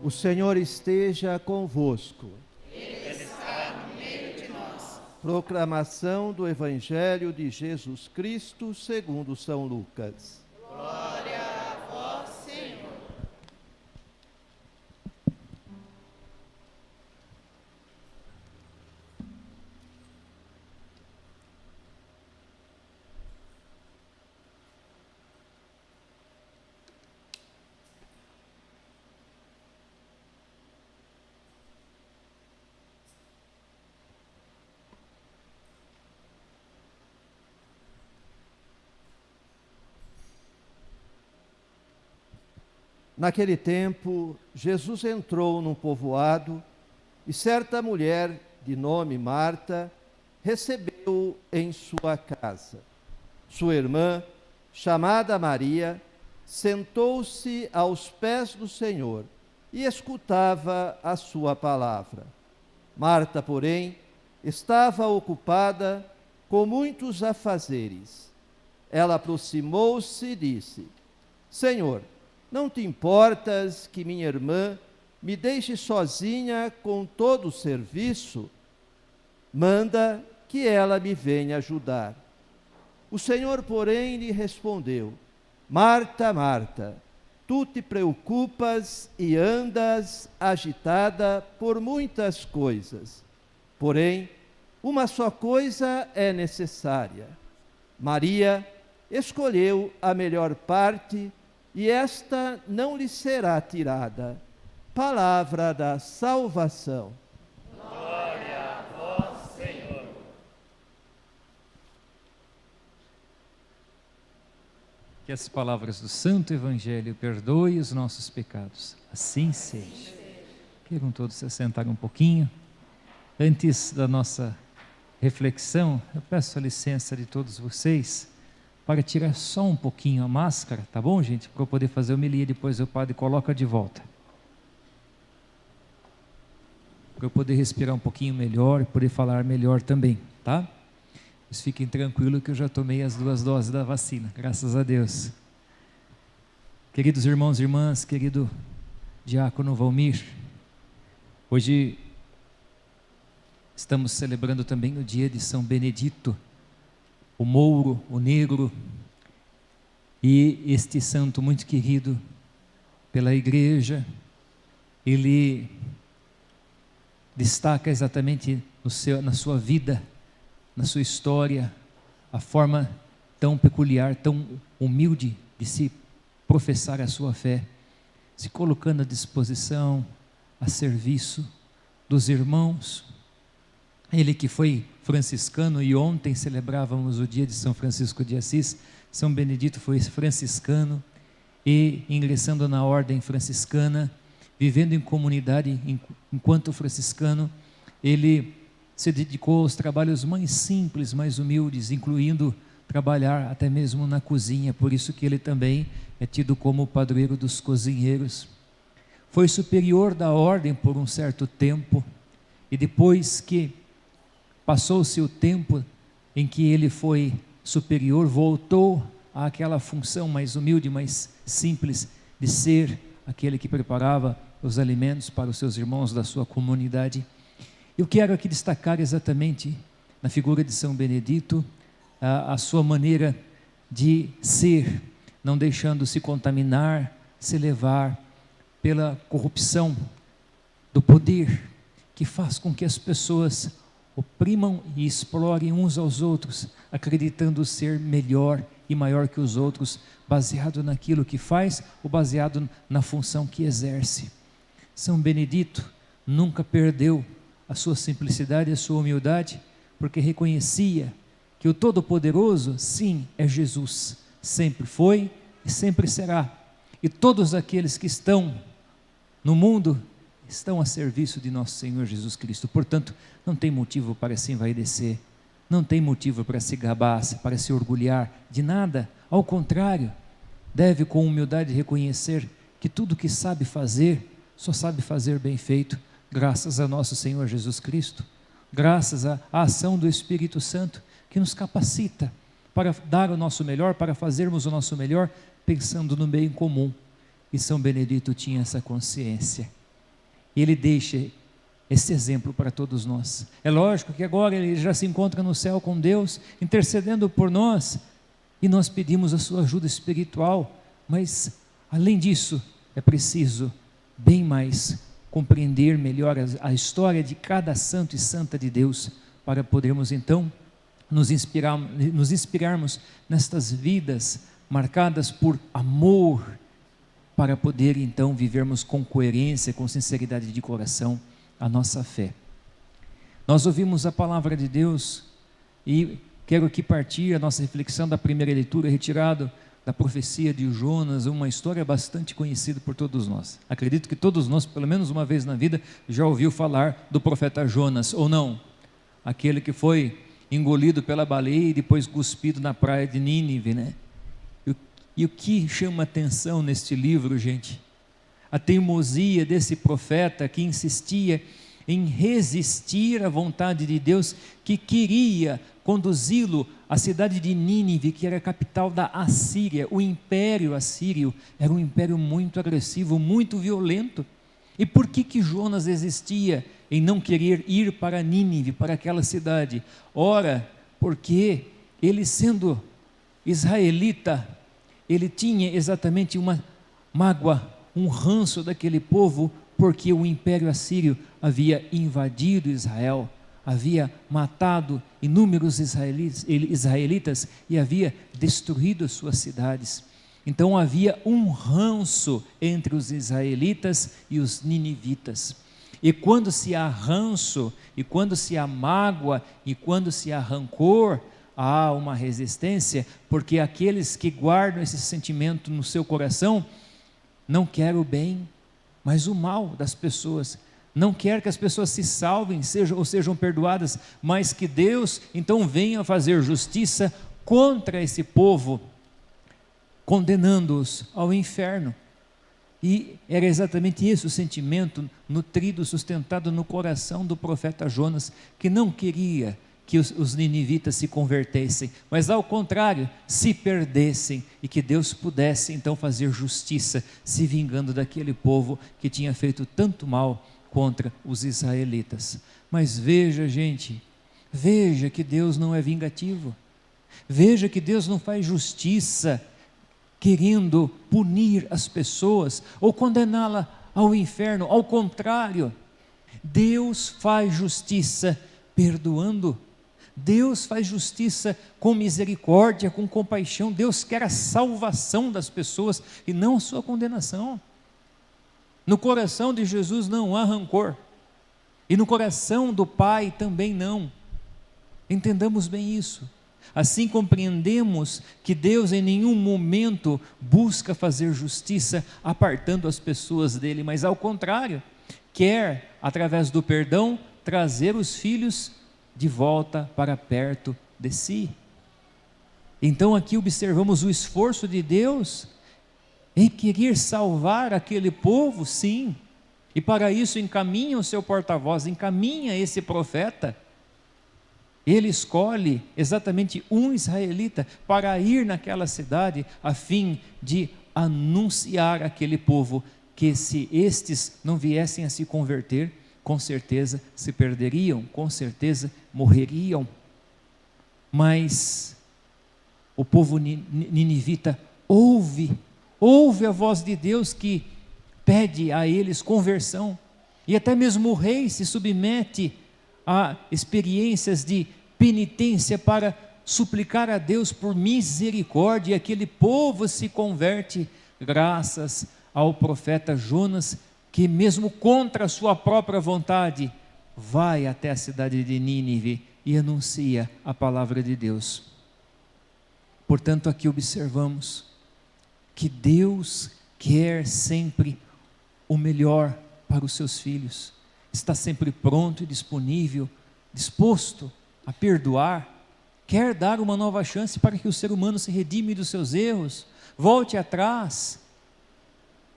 O Senhor esteja convosco. Ele está no meio de nós. Proclamação do Evangelho de Jesus Cristo segundo São Lucas. Glória a vós, Senhor. Naquele tempo, Jesus entrou num povoado e certa mulher, de nome Marta, recebeu-o em sua casa. Sua irmã, chamada Maria, sentou-se aos pés do Senhor e escutava a sua palavra. Marta, porém, estava ocupada com muitos afazeres. Ela aproximou-se e disse: Senhor, não te importas que minha irmã me deixe sozinha com todo o serviço? Manda que ela me venha ajudar. O Senhor, porém, lhe respondeu: Marta, Marta, tu te preocupas e andas agitada por muitas coisas. Porém, uma só coisa é necessária. Maria escolheu a melhor parte e esta não lhe será tirada. Palavra da salvação. Glória a vós, Senhor. Que as palavras do Santo Evangelho perdoem os nossos pecados. Assim seja. Queiram todos se assentar um pouquinho. Antes da nossa reflexão, eu peço a licença de todos vocês para tirar só um pouquinho a máscara, tá bom, gente? Para eu poder fazer a homilia, depois o padre coloca de volta. Para eu poder respirar um pouquinho melhor e poder falar melhor também, tá? Mas fiquem tranquilos que eu já tomei as 2 doses da vacina, graças a Deus. Queridos irmãos e irmãs, querido diácono Valmir, hoje estamos celebrando também o dia de São Benedito, o mouro, o negro, e este santo muito querido pela igreja. Ele destaca exatamente na sua vida, na sua história, a forma tão peculiar, tão humilde de se professar a sua fé, se colocando à disposição, a serviço dos irmãos. Ele que foi franciscano, e ontem celebrávamos o dia de São Francisco de Assis. São Benedito foi franciscano e, ingressando na ordem franciscana, vivendo em comunidade enquanto franciscano, ele se dedicou aos trabalhos mais simples, mais humildes, incluindo trabalhar até mesmo na cozinha. Por isso que ele também é tido como o padroeiro dos cozinheiros. Foi superior da ordem por um certo tempo, e depois que passou-se o tempo em que ele foi superior, voltou àquela função mais humilde, mais simples, de ser aquele que preparava os alimentos para os seus irmãos da sua comunidade. Eu quero aqui destacar exatamente na figura de São Benedito a sua maneira de ser, não deixando se contaminar, se levar pela corrupção do poder, que faz com que as pessoas oprimam e explorem uns aos outros, acreditando ser melhor e maior que os outros, baseado naquilo que faz ou baseado na função que exerce. São Benedito nunca perdeu a sua simplicidade e a sua humildade, porque reconhecia que o Todo-Poderoso, sim, é Jesus, sempre foi e sempre será, e todos aqueles que estão no mundo estão a serviço de nosso Senhor Jesus Cristo. Portanto, não tem motivo para se envaidecer, não tem motivo para se gabar, para se orgulhar de nada. Ao contrário, deve com humildade reconhecer que tudo que sabe fazer, só sabe fazer bem feito, graças a nosso Senhor Jesus Cristo, graças à ação do Espírito Santo, que nos capacita para dar o nosso melhor, para fazermos o nosso melhor, pensando no bem comum. E São Benedito tinha essa consciência. E ele deixa esse exemplo para todos nós. É lógico que agora ele já se encontra no céu com Deus, intercedendo por nós, e nós pedimos a sua ajuda espiritual, mas além disso, é preciso bem mais compreender melhor a história de cada santo e santa de Deus, para podermos então nos inspirarmos nestas vidas marcadas por amor, para poder então vivermos com coerência, com sinceridade de coração a nossa fé. Nós ouvimos a palavra de Deus e quero aqui partir a nossa reflexão da primeira leitura, retirado da profecia de Jonas, uma história bastante conhecida por todos nós. Acredito que todos nós, pelo menos uma vez na vida, já ouviu falar do profeta Jonas, ou não? Aquele que foi engolido pela baleia e depois cuspido na praia de Nínive, né? E o que chama atenção neste livro, gente? A teimosia desse profeta que insistia em resistir à vontade de Deus, que queria conduzi-lo à cidade de Nínive, que era a capital da Assíria. O império assírio era um império muito agressivo, muito violento. E por que Jonas existia em não querer ir para Nínive, para aquela cidade? Ora, porque ele, sendo israelita, ele tinha exatamente uma mágoa, um ranço daquele povo, porque o império assírio havia invadido Israel, havia matado inúmeros israelitas e havia destruído as suas cidades. Então havia um ranço entre os israelitas e os ninivitas. E quando se há ranço, e quando se há mágoa, e quando se há rancor, há uma resistência, porque aqueles que guardam esse sentimento no seu coração não querem o bem, mas o mal das pessoas. Não quer que as pessoas se salvem, sejam perdoadas, mas que Deus então venha fazer justiça contra esse povo, condenando-os ao inferno. E era exatamente esse o sentimento nutrido, sustentado no coração do profeta Jonas, que não queria que os ninivitas se convertessem, mas ao contrário, se perdessem, e que Deus pudesse então fazer justiça, se vingando daquele povo que tinha feito tanto mal contra os israelitas. Mas veja, gente, veja que Deus não é vingativo, veja que Deus não faz justiça querendo punir as pessoas ou condená-la ao inferno. Ao contrário, Deus faz justiça perdoando. Deus faz justiça com misericórdia, com compaixão. Deus quer a salvação das pessoas e não a sua condenação. No coração de Jesus não há rancor, e no coração do Pai também não. Entendamos bem isso. Assim compreendemos que Deus em nenhum momento busca fazer justiça apartando as pessoas dele, mas ao contrário, quer, através do perdão, trazer os filhos de volta para perto de si. Então aqui observamos o esforço de Deus em querer salvar aquele povo, sim, e para isso encaminha o seu porta-voz, encaminha esse profeta. Ele escolhe exatamente um israelita para ir naquela cidade, a fim de anunciar àquele povo que, se estes não viessem a se converter, com certeza se perderiam, com certeza morreriam. Mas o povo ninivita ouve a voz de Deus que pede a eles conversão, e até mesmo o rei se submete a experiências de penitência para suplicar a Deus por misericórdia, e aquele povo se converte graças ao profeta Jonas, que mesmo contra a sua própria vontade, vai até a cidade de Nínive e anuncia a palavra de Deus. Portanto, aqui observamos que Deus quer sempre o melhor para os seus filhos, está sempre pronto e disponível, disposto a perdoar, quer dar uma nova chance para que o ser humano se redime dos seus erros, volte atrás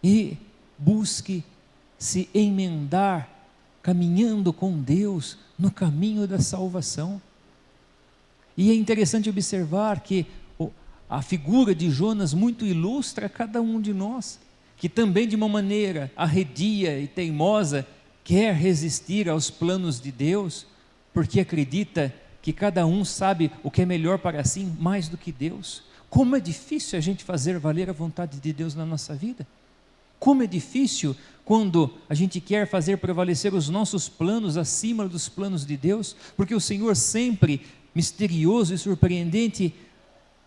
e busque se emendar, caminhando com Deus no caminho da salvação. E é interessante observar que a figura de Jonas muito ilustra cada um de nós, que também de uma maneira arredia e teimosa quer resistir aos planos de Deus, porque acredita que cada um sabe o que é melhor para si mais do que Deus. Como é difícil a gente fazer valer a vontade de Deus na nossa vida. Como é difícil quando a gente quer fazer prevalecer os nossos planos acima dos planos de Deus, porque o Senhor sempre, misterioso e surpreendente,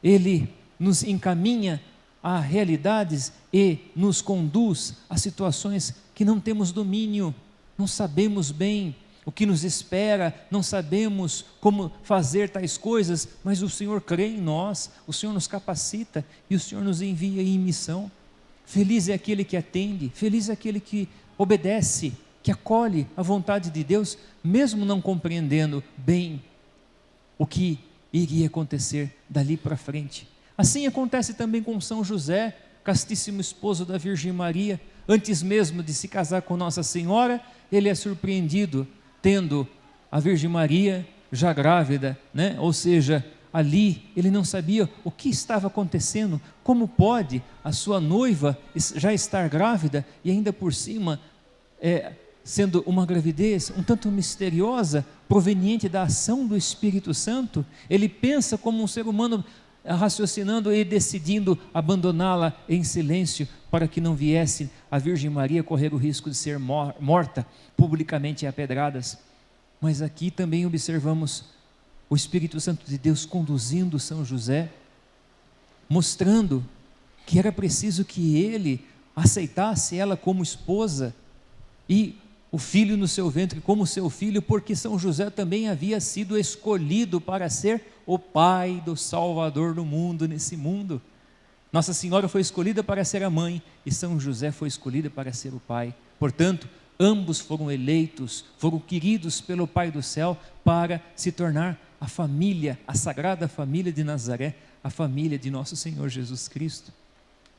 Ele nos encaminha a realidades e nos conduz a situações que não temos domínio, não sabemos bem o que nos espera, não sabemos como fazer tais coisas, mas o Senhor crê em nós, o Senhor nos capacita e o Senhor nos envia em missão. Feliz é aquele que atende, feliz é aquele que obedece, que acolhe a vontade de Deus, mesmo não compreendendo bem o que iria acontecer dali para frente. Assim acontece também com São José, castíssimo esposo da Virgem Maria. Antes mesmo de se casar com Nossa Senhora, ele é surpreendido tendo a Virgem Maria já grávida, né? Ou seja, ali ele não sabia o que estava acontecendo, como pode a sua noiva já estar grávida e ainda por cima, sendo uma gravidez um tanto misteriosa, proveniente da ação do Espírito Santo. Ele pensa como um ser humano, raciocinando e decidindo abandoná-la em silêncio, para que não viesse a Virgem Maria correr o risco de ser morta publicamente a pedradas. Mas aqui também observamos o Espírito Santo de Deus conduzindo São José, mostrando que era preciso que ele aceitasse ela como esposa e o filho no seu ventre como seu filho, porque São José também havia sido escolhido para ser o pai do Salvador do mundo, nesse mundo. Nossa Senhora foi escolhida para ser a mãe e São José foi escolhido para ser o pai. Portanto, ambos foram eleitos, foram queridos pelo Pai do céu para se tornar a família, a sagrada família de Nazaré, a família de nosso Senhor Jesus Cristo.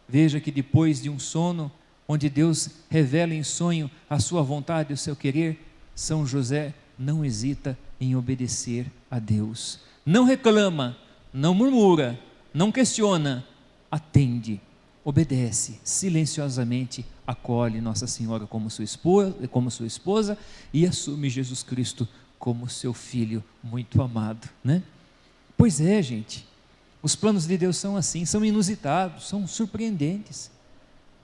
Veja que depois de um sono, onde Deus revela em sonho a sua vontade e o seu querer, São José não hesita em obedecer a Deus. Não reclama, não murmura, não questiona, atende, obedece, silenciosamente acolhe Nossa Senhora como sua esposa e assume Jesus Cristo como seu filho muito amado, né? Pois é, gente, os planos de Deus são assim, são inusitados, são surpreendentes,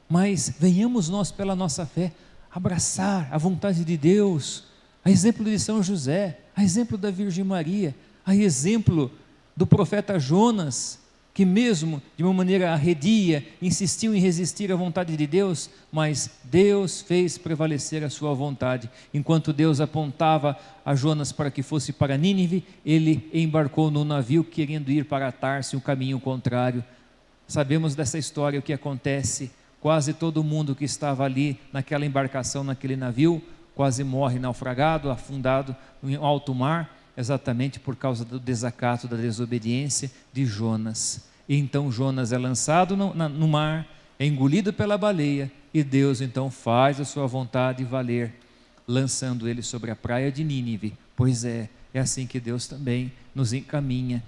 mas venhamos nós pela nossa fé abraçar a vontade de Deus, a exemplo de São José, a exemplo da Virgem Maria, a exemplo do profeta Jonas, que mesmo de uma maneira arredia, insistiu em resistir à vontade de Deus, mas Deus fez prevalecer a sua vontade. Enquanto Deus apontava a Jonas para que fosse para Nínive, ele embarcou no navio querendo ir para Tarso, um caminho contrário. Sabemos dessa história, o que acontece. Quase todo mundo que estava ali naquela embarcação, naquele navio, quase morre naufragado, afundado em alto mar, exatamente por causa do desacato, da desobediência de Jonas. E então Jonas é lançado no mar, é engolido pela baleia, e Deus então faz a sua vontade valer, lançando ele sobre a praia de Nínive. Pois é assim que Deus também nos encaminha.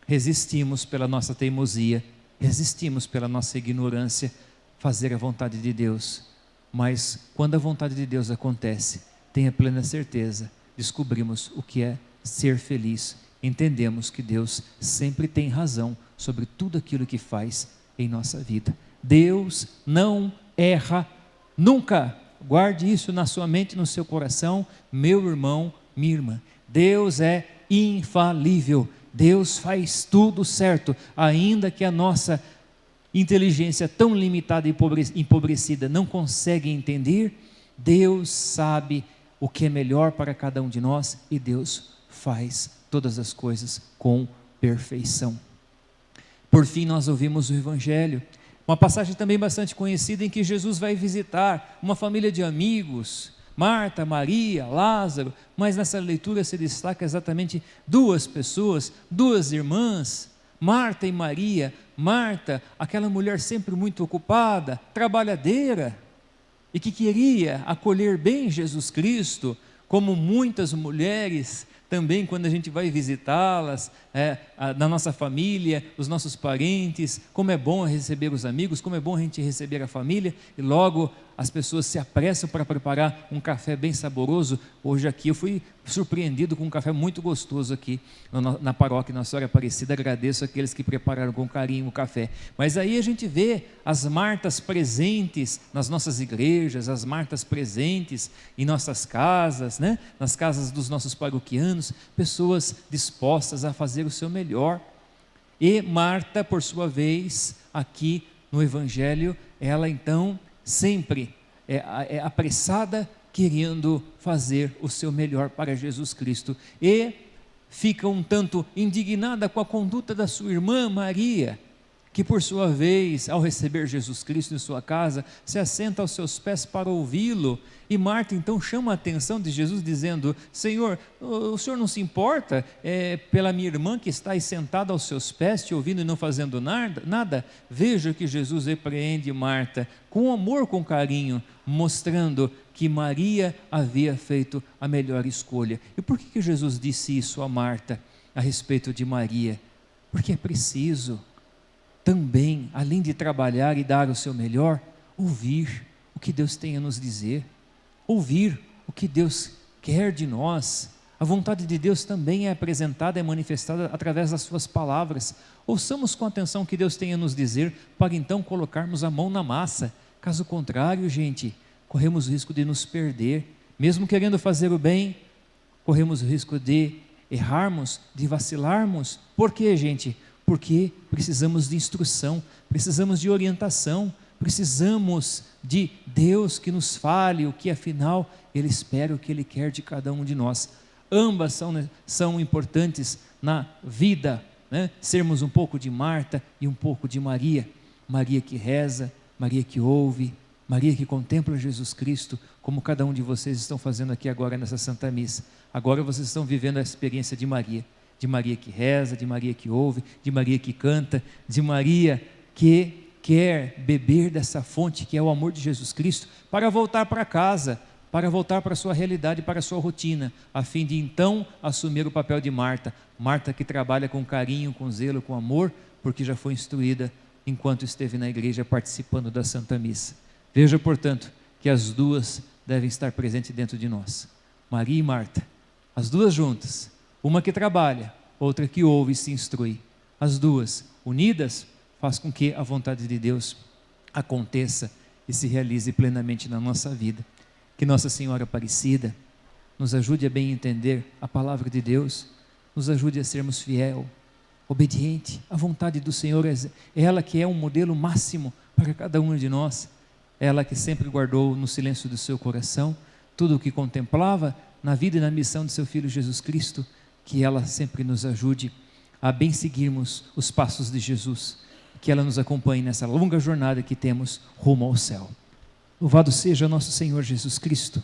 Resistimos pela nossa teimosia, resistimos pela nossa ignorância, fazer a vontade de Deus. Mas quando a vontade de Deus acontece, tenha plena certeza, descobrimos o que é ser feliz, entendemos que Deus sempre tem razão sobre tudo aquilo que faz em nossa vida. Deus não erra nunca. Guarde isso na sua mente, no seu coração, meu irmão, minha irmã. Deus é infalível. Deus faz tudo certo, ainda que a nossa inteligência tão limitada e empobrecida não consegue entender. Deus sabe o que é melhor para cada um de nós e Deus faz todas as coisas com perfeição. Por fim, nós ouvimos o Evangelho, uma passagem também bastante conhecida, em que Jesus vai visitar uma família de amigos, Marta, Maria, Lázaro, mas nessa leitura se destaca exatamente duas pessoas, duas irmãs, Marta e Maria. Marta, aquela mulher sempre muito ocupada, trabalhadeira, e que queria acolher bem Jesus Cristo, como muitas mulheres também, quando a gente vai visitá-las, na nossa família, os nossos parentes, como é bom receber os amigos, como é bom a gente receber a família, e logo as pessoas se apressam para preparar um café bem saboroso. Hoje aqui eu fui surpreendido com um café muito gostoso aqui na paróquia Nossa Senhora Aparecida. Agradeço aqueles que prepararam com carinho o café. Mas aí a gente vê as Martas presentes nas nossas igrejas, as Martas presentes em nossas casas, né? Nas casas dos nossos paroquianos, pessoas dispostas a fazer o seu melhor. E Marta, por sua vez, aqui no Evangelho, ela então sempre é apressada, querendo fazer o seu melhor para Jesus Cristo, e fica um tanto indignada com a conduta da sua irmã Maria, que por sua vez, ao receber Jesus Cristo em sua casa, se assenta aos seus pés para ouvi-lo. E Marta então chama a atenção de Jesus dizendo: Senhor, o Senhor não se importa pela minha irmã que está aí sentada aos seus pés, te ouvindo e não fazendo nada? Veja que Jesus repreende Marta com amor, com carinho, mostrando que Maria havia feito a melhor escolha. E por que Jesus disse isso a Marta a respeito de Maria? Porque é preciso também, além de trabalhar e dar o seu melhor, ouvir o que Deus tem a nos dizer, ouvir o que Deus quer de nós. A vontade de Deus também é apresentada, é manifestada através das suas palavras. Ouçamos com atenção o que Deus tem a nos dizer, para então colocarmos a mão na massa. Caso contrário, gente, corremos o risco de nos perder. Mesmo querendo fazer o bem, corremos o risco de errarmos, de vacilarmos. Por quê, gente? Porque precisamos de instrução, precisamos de orientação, precisamos de Deus que nos fale o que afinal Ele espera, o que Ele quer de cada um de nós. Ambas são importantes na vida, né? Sermos um pouco de Marta e um pouco de Maria. Maria que reza, Maria que ouve, Maria que contempla Jesus Cristo, como cada um de vocês estão fazendo aqui agora nessa Santa Missa. Agora vocês estão vivendo a experiência de Maria que reza, de Maria que ouve, de Maria que canta, de Maria que quer beber dessa fonte que é o amor de Jesus Cristo, para voltar para casa, para voltar para a sua realidade, para a sua rotina, a fim de então assumir o papel de Marta. Marta que trabalha com carinho, com zelo, com amor, porque já foi instruída enquanto esteve na igreja participando da Santa Missa. Veja, portanto, que as duas devem estar presentes dentro de nós, Maria e Marta, as duas juntas. Uma que trabalha, outra que ouve e se instrui. As duas unidas faz com que a vontade de Deus aconteça e se realize plenamente na nossa vida. Que Nossa Senhora Aparecida nos ajude a bem entender a palavra de Deus, nos ajude a sermos fiel, obediente à vontade do Senhor. É ela que é um modelo máximo para cada um de nós. Ela que sempre guardou no silêncio do seu coração tudo o que contemplava na vida e na missão de seu Filho Jesus Cristo. Que ela sempre nos ajude a bem seguirmos os passos de Jesus, que ela nos acompanhe nessa longa jornada que temos rumo ao céu. Louvado seja nosso Senhor Jesus Cristo.